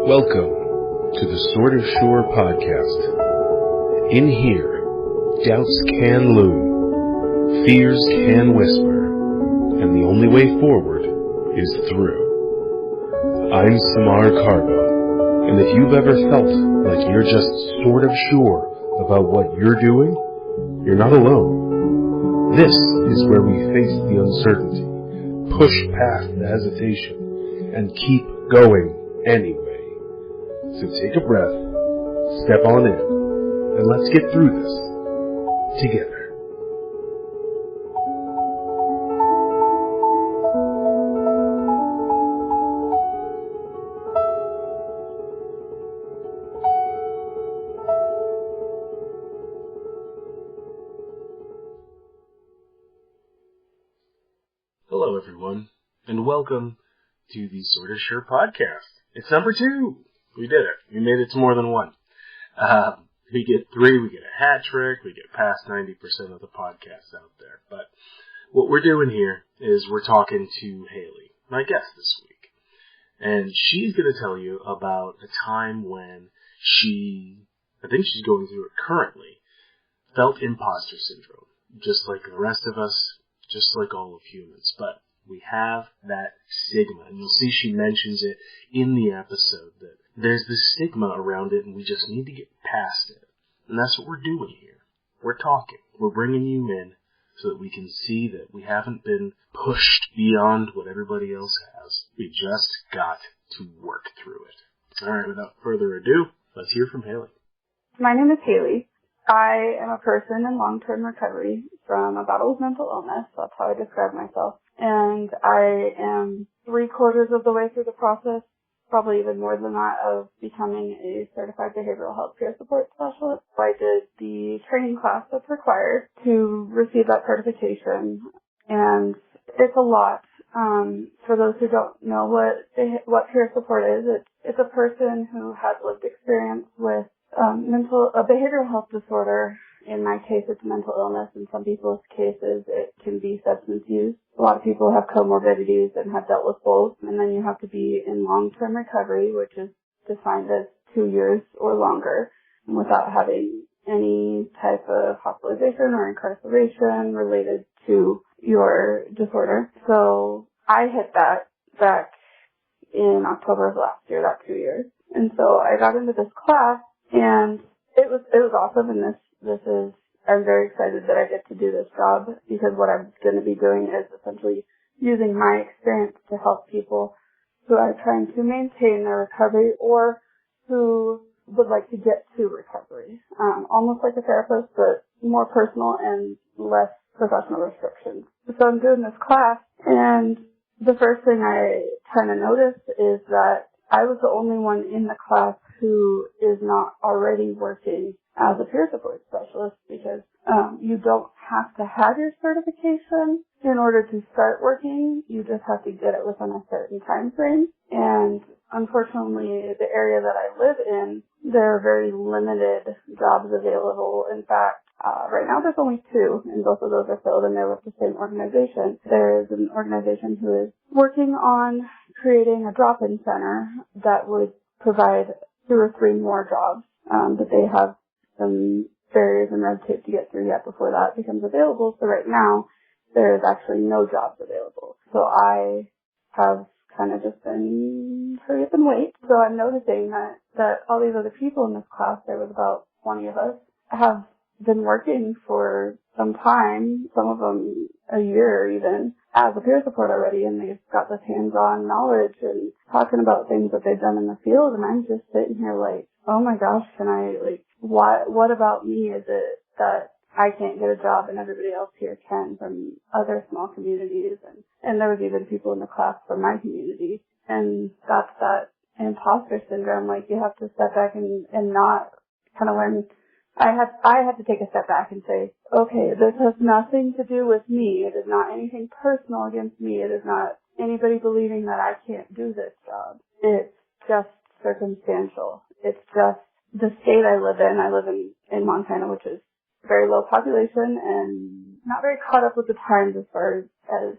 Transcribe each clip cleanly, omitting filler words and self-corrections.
Welcome to the Sort of Sure podcast. In here, doubts can loom, fears can whisper, and the only way forward is through. I'm Samar Carbo, and if you've ever felt like you're just sort of sure about what you're doing, you're not alone. This is where we face the uncertainty, push past the hesitation, and keep going anyway. So take a breath, step on in, and let's get through this together. Hello everyone, and welcome to the Sort of Sure podcast. It's number 2. We did it. We made it to more than one. We get 3, we get a hat trick, we get past 90% of the podcasts out there. But what we're doing here is we're talking to Haley, my guest this week. And she's going to tell you about a time when I think she's going through it currently, felt imposter syndrome. Just like the rest of us, just like all of humans. But we have that stigma. And you'll see she mentions it in the episode that there's this stigma around it, and we just need to get past it. And that's what we're doing here. We're talking. We're bringing you in so that we can see that we haven't been pushed beyond what everybody else has. We just got to work through it. All right, without further ado, let's hear from Haley. My name is Haley. I am a person in long-term recovery from a battle with mental illness. That's how I describe myself. And I am 3/4 of the way through the process, probably even more than that, of becoming a certified behavioral health peer support specialist. I did the training class that's required to receive that certification, and it's a lot. For those who don't know what peer support is, it's a person who has lived experience with a behavioral health disorder. In my case, it's mental illness. In some people's cases, it can be substance use. A lot of people have comorbidities and have dealt with both. And then you have to be in long-term recovery, which is defined as 2 years or longer, without having any type of hospitalization or incarceration related to your disorder. So I hit that back in October of last year, that 2 years. And so I got into this class, and it was awesome. And I'm very excited that I get to do this job, because what I'm going to be doing is essentially using my experience to help people who are trying to maintain their recovery or who would like to get to recovery. Almost like a therapist, but more personal and less professional restrictions. So I'm doing this class, and the first thing I kind of noticed is that I was the only one in the class who is not already working as a peer support specialist, because you don't have to have your certification in order to start working. You just have to get it within a certain time frame. And unfortunately, the area that I live in, there are very limited jobs available. In fact, right now there's only 2, and both of those are filled, and they're with the same organization. There is an organization who is working on creating a drop-in center that would provide 2 or 3 more jobs, but they have some barriers and red tape to get through yet before that becomes available. So right now, there is actually no jobs available. So I have kind of just been hurry up and wait. So I'm noticing that all these other people in this class, there was about 20 of us, have been working for some time, some of them a year even, as a peer support already, and they've got this hands-on knowledge and talking about things that they've done in the field, and I'm just sitting here like, oh my gosh, what about me is it that I can't get a job and everybody else here can, from other small communities, and there was even people in the class from my community, and that's that imposter syndrome. Like, you have to step back and not kind of learn. I had to take a step back and say, okay, this has nothing to do with me. It is not anything personal against me. It is not anybody believing that I can't do this job. It's just circumstantial. It's just the state I live in. I live in Montana, which is very low population and not very caught up with the times as far as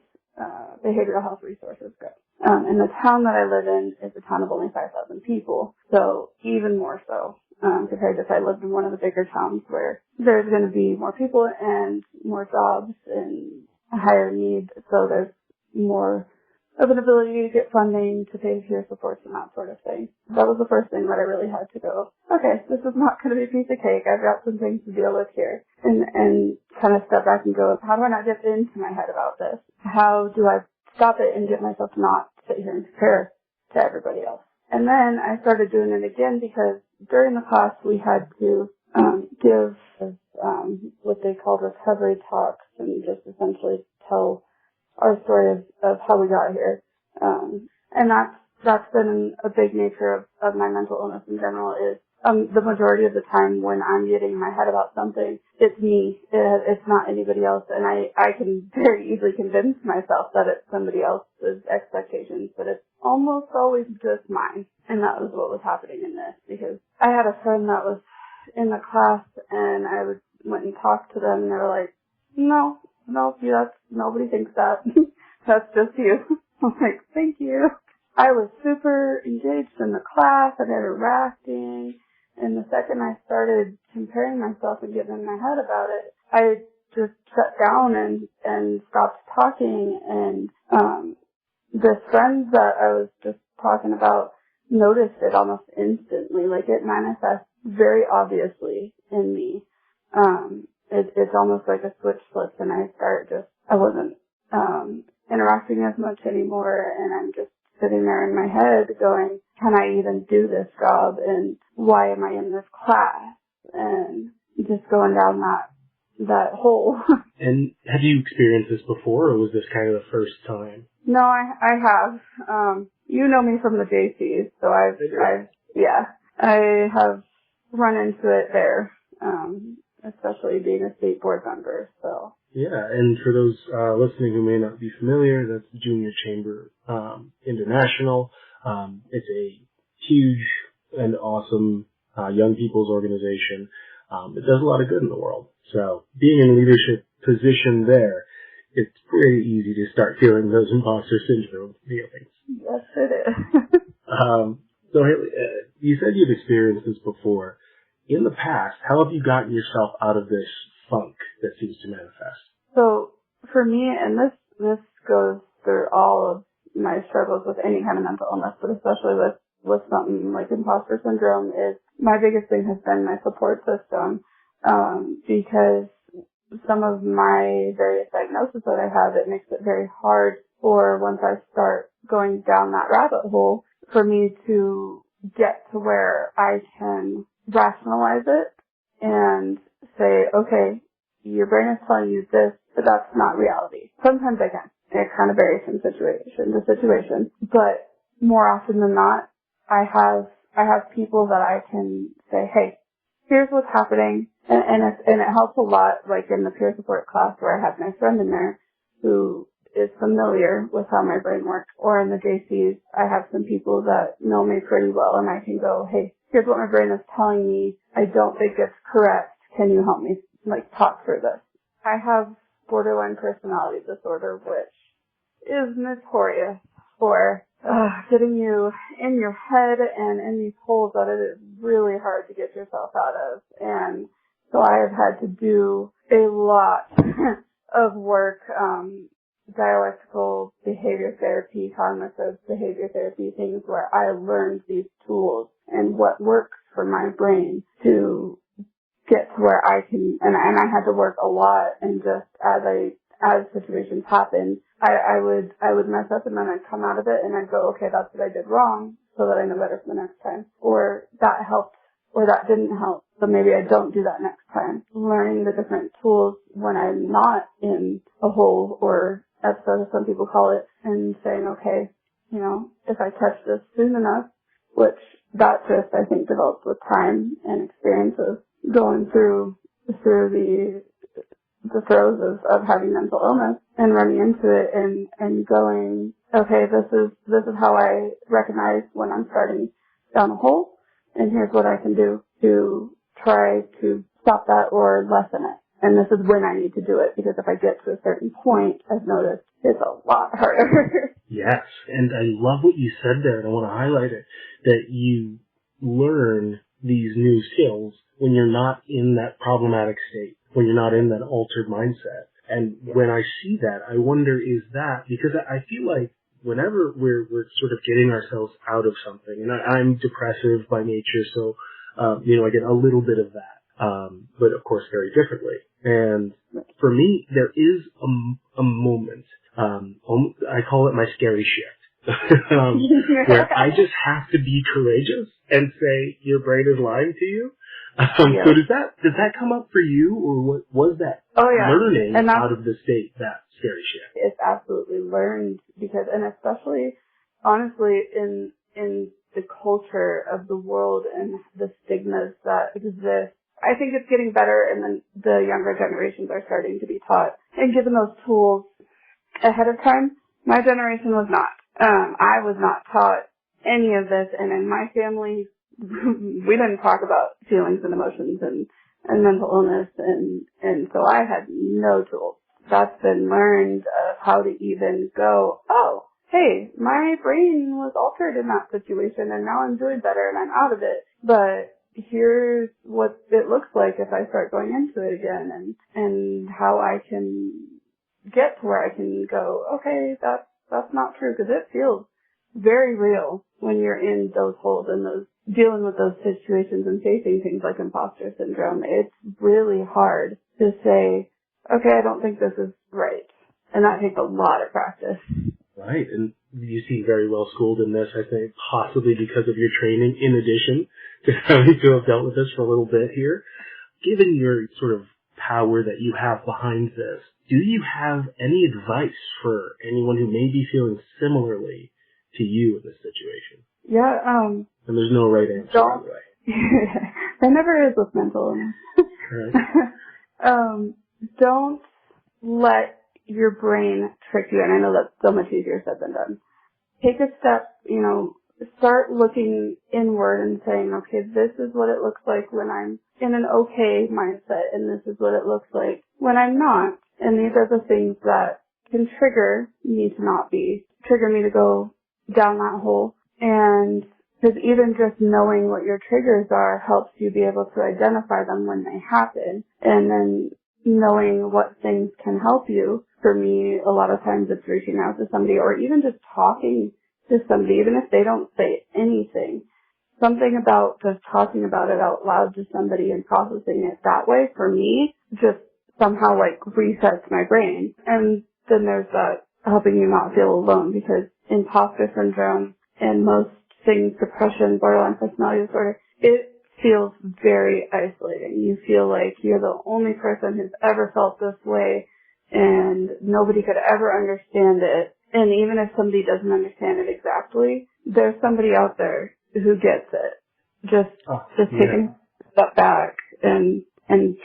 behavioral health resources go. And the town that I live in is a town of only 5,000 people, so even more so compared to if I lived in one of the bigger towns where there's going to be more people and more jobs and a higher need, so there's more of an ability to get funding to pay peer supports and that sort of thing. That was the first thing that I really had to go, okay, this is not going to be a piece of cake. I've got some things to deal with here. And kind of step back and go, how do I not get into my head about this? How do I stop it and get myself to not sit here and compare to everybody else? And then I started doing it again because during the class we had to give what they called recovery talks and just essentially tell our story of how we got here. And that's been a big nature of my mental illness in general is the majority of the time when I'm getting in my head about something, it's me. It's not anybody else. And I can very easily convince myself that it's somebody else's expectations, but it's almost always just mine. And that was what was happening in this because I had a friend that was in the class and I went and talked to them and they were like, no, nobody thinks that. That's just you. I'm like, thank you. I was super engaged in the class and interacting. And the second I started comparing myself and getting in my head about it, I just shut down and stopped talking. And the friends that I was just talking about noticed it almost instantly. Like it manifests very obviously in me. It's almost like a switch flips and I wasn't interacting as much anymore and I'm just sitting there in my head going, can I even do this job and why am I in this class? And just going down that hole. And have you experienced this before or was this kind of the first time? No, I have. You know me from the JCs, so I have run into it there. Especially being a state board member, so. Yeah, and for those listening who may not be familiar, that's Junior Chamber International. It's a huge and awesome young people's organization. It does a lot of good in the world. So being in a leadership position there, it's pretty easy to start feeling those imposter syndrome feelings. Yes, it is. So you said you've experienced this before. In the past, how have you gotten yourself out of this funk that seems to manifest? So for me, and this goes through all of my struggles with any kind of mental illness, but especially with something like imposter syndrome, is my biggest thing has been my support system, because some of my various diagnoses that I have, it makes it very hard for once I start going down that rabbit hole for me to get to where I can rationalize it and say, okay, your brain is telling you this, but that's not reality. Sometimes I can. It kind of varies from situation to situation, but more often than not, I have people that I can say, hey, here's what's happening, and it helps a lot, like in the peer support class where I have my friend in there who is familiar with how my brain works, or in the JCs, I have some people that know me pretty well, and I can go, hey, here's what my brain is telling me. I don't think it's correct. Can you help me, talk through this? I have borderline personality disorder, which is notorious for getting you in your head and in these holes that it is really hard to get yourself out of. And so I have had to do a lot of work, dialectical behavior therapy, cognitive behavior therapy, things where I learned these tools and what works for my brain to get to where I can, and I had to work a lot, and just as situations happened, I would mess up and then I'd come out of it and I'd go, okay, that's what I did wrong, so that I know better for the next time. Or that helped, or that didn't help, so maybe I don't do that next time. Learning the different tools when I'm not in a hole, or episode as some people call it, and saying, okay, if I catch this soon enough, which that just, I think, develops with time and experience of going through the throes of having mental illness and running into it and going, okay, this is how I recognize when I'm starting down a hole, and here's what I can do to try to stop that or lessen it. And this is when I need to do it, because if I get to a certain point, I've noticed it's a lot harder. Yes, and I love what you said there, and I want to highlight it, that you learn these new skills when you're not in that problematic state, when you're not in that altered mindset. And when I see that, I wonder, is that, because I feel like whenever we're sort of getting ourselves out of something, and I'm depressive by nature, so, I get a little bit of that, but of course very differently. And for me, there is a moment, I call it my scary shift, where I just have to be courageous and say, your brain is lying to you. So does that come up for you, or what was that learning out of the state, that scary shift? It's absolutely learned, because, and especially, honestly, in the culture of the world and the stigmas that exist, I think it's getting better, and then the younger generations are starting to be taught and given those tools ahead of time. My generation was not. I was not taught any of this, and in my family, we didn't talk about feelings and emotions and mental illness, and so I had no tools. That's been learned of how to even go, oh, hey, my brain was altered in that situation, and now I'm doing better and I'm out of it. But here's what it looks like if I start going into it again, and how I can get to where I can go, okay, that's not true, because it feels very real when you're in those holes and those dealing with those situations and facing things like imposter syndrome. It's really hard to say, okay, I don't think this is right. And that takes a lot of practice. Right, and you seem very well schooled in this, I think, possibly because of your training, in addition to having to have dealt with this for a little bit here. Given your sort of power that you have behind this, do you have any advice for anyone who may be feeling similarly to you in this situation? Yeah, and there's no right answer, by the way. There never is with mental illness. Right. Don't let your brain trick you, and I know that's so much easier said than done. Take a step, start looking inward and saying, okay, this is what it looks like when I'm in an okay mindset, and this is what it looks like when I'm not. And these are the things that can trigger me to go down that hole. And because even just knowing what your triggers are helps you be able to identify them when they happen. And then knowing what things can help you. For me, a lot of times it's reaching out to somebody, or even just talking to somebody, even if they don't say anything. Something about just talking about it out loud to somebody and processing it that way, for me, just somehow resets my brain. And then there's that helping you not feel alone, because imposter syndrome and most things, depression, borderline personality disorder, it feels very isolating. You feel like you're the only person who's ever felt this way, and nobody could ever understand it. And even if somebody doesn't understand it exactly, there's somebody out there who gets it. Just taking a step back and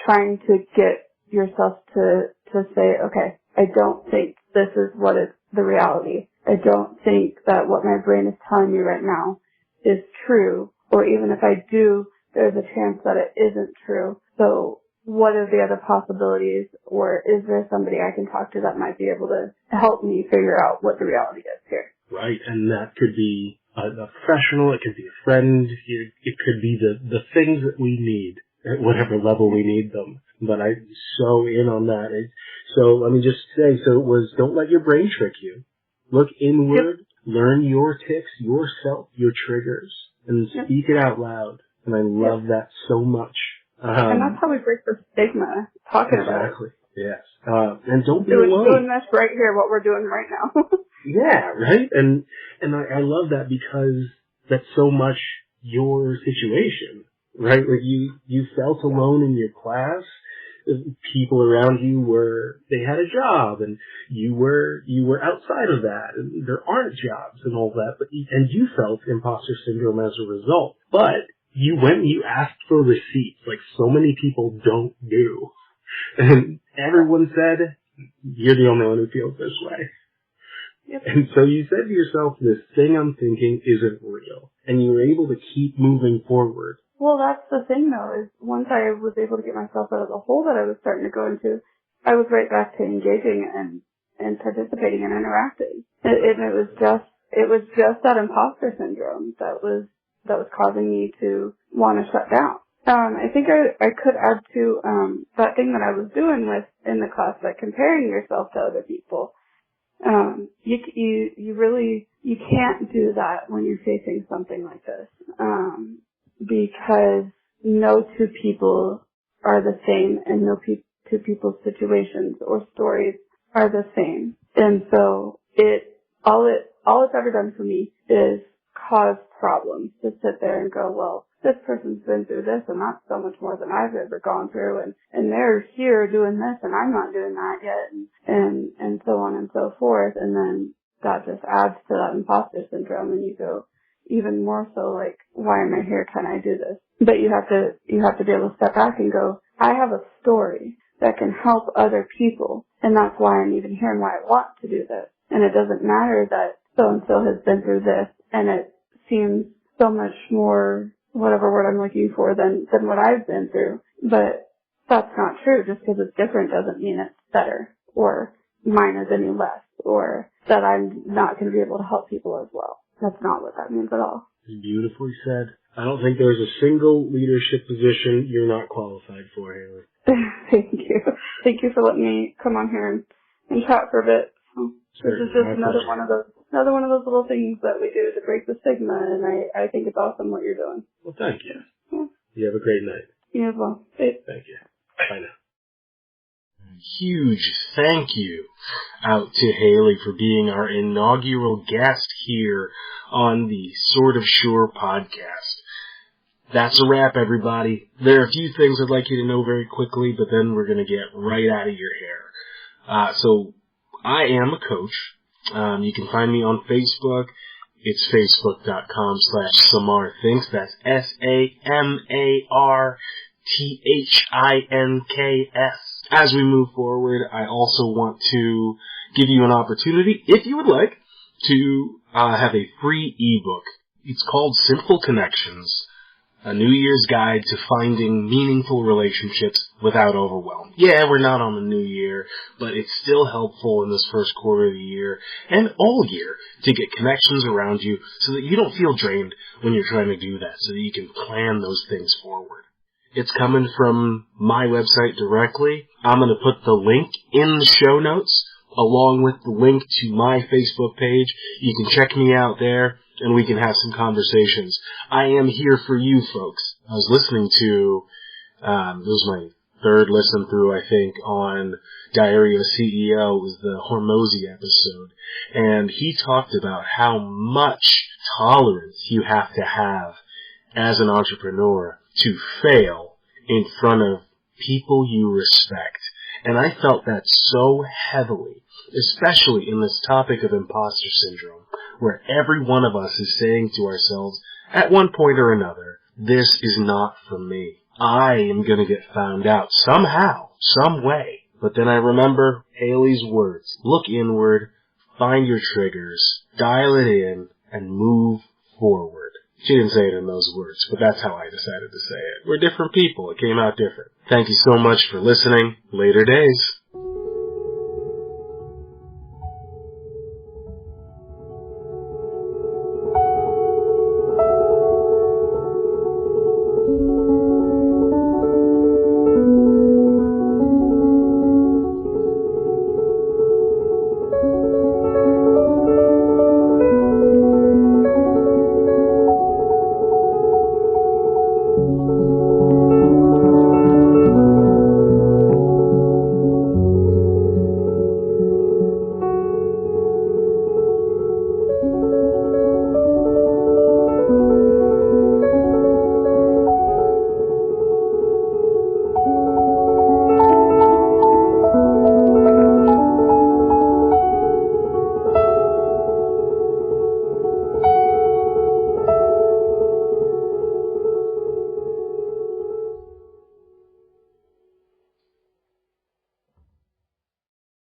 trying to get yourself to say, okay, I don't think this is what is the reality. I don't think that what my brain is telling me right now is true, or even if I do, there's a chance that it isn't true. So what are the other possibilities, or is there somebody I can talk to that might be able to help me figure out what the reality is here? Right, and that could be a professional, it could be a friend, it could be the things that we need at whatever level we need them. But I'm so in on that. So let me just say, so it was, don't let your brain trick you. Look inward, learn your tics, yourself, your triggers, and speak it out loud. And I love that so much. And that's how we break the stigma, talking about it. Exactly, yes. And don't be alone. Doing this right here, what we're doing right now. Yeah, right? And I love that, because that's so much your situation, right? Like you felt alone in your class. People around you they had a job, and you were outside of that, and there aren't jobs and all that, and you felt imposter syndrome as a result. But you went and you asked for receipts, like so many people don't do. And everyone said, you're the only one who feels this way. Yep. And so you said to yourself, this thing I'm thinking isn't real. And you were able to keep moving forward. Well, that's the thing, though, is once I was able to get myself out of the hole that I was starting to go into, I was right back to engaging and participating and interacting. It was just that imposter syndrome that was causing me to want to shut down. I think I could add to that thing that I was doing with in the class, like comparing yourself to other people. You can't do that when you're facing something like this, because no two people are the same, and no two people's situations or stories are the same. And so all it's ever done for me is cause problems, to sit there and go, well, this person's been through this and that's so much more than I've ever gone through, and they're here doing this and I'm not doing that yet, and so on and so forth. And then that just adds to that imposter syndrome, and you go even more so like, why am I here? Can I do this? But you have to be able to step back and go, I have a story that can help other people, and that's why I'm even here and why I want to do this. And it doesn't matter that so-and-so has been through this, and it seems so much more, whatever word I'm looking for, than what I've been through. But that's not true. Just because it's different doesn't mean it's better, or mine is any less, or that I'm not going to be able to help people as well. That's not what that means at all. Beautifully said. I don't think there's a single leadership position you're not qualified for, Haley. Thank you. Thank you for letting me come on here and chat for a bit. So this is just another one of those little things that we do to break the stigma, and I think it's awesome what you're doing. Well, thank you. Yeah. You have a great night. You as well. Thank you. Bye now. Huge thank you out to Haley for being our inaugural guest here on the Sort of Sure podcast. That's a wrap, everybody. There are a few things I'd like you to know very quickly, but then we're going to get right out of your hair. So I am a coach. You can find me on Facebook. It's facebook.com/SamarThinks. That's SamarThinks. As we move forward, I also want to give you an opportunity, if you would like, to have a free ebook. It's called Simple Connections, a New Year's Guide to Finding Meaningful Relationships Without Overwhelm. Yeah, we're not on the new year, but it's still helpful in this first quarter of the year and all year to get connections around you so that you don't feel drained when you're trying to do that, so that you can plan those things forward. It's coming from my website directly. I'm going to put the link in the show notes along with the link to my Facebook page. You can check me out there, and we can have some conversations. I am here for you, folks. I was listening to, this was my third listen through, I think, on Diary of a CEO. It was the Hormozy episode. And he talked about how much tolerance you have to have as an entrepreneur to fail in front of people you respect. And I felt that so heavily, especially in this topic of imposter syndrome, where every one of us is saying to ourselves, at one point or another, this is not for me. I am going to get found out somehow, some way. But then I remember Haley's words. Look inward, find your triggers, dial it in, and move forward. She didn't say it in those words, but that's how I decided to say it. We're different people. It came out different. Thank you so much for listening. Later days.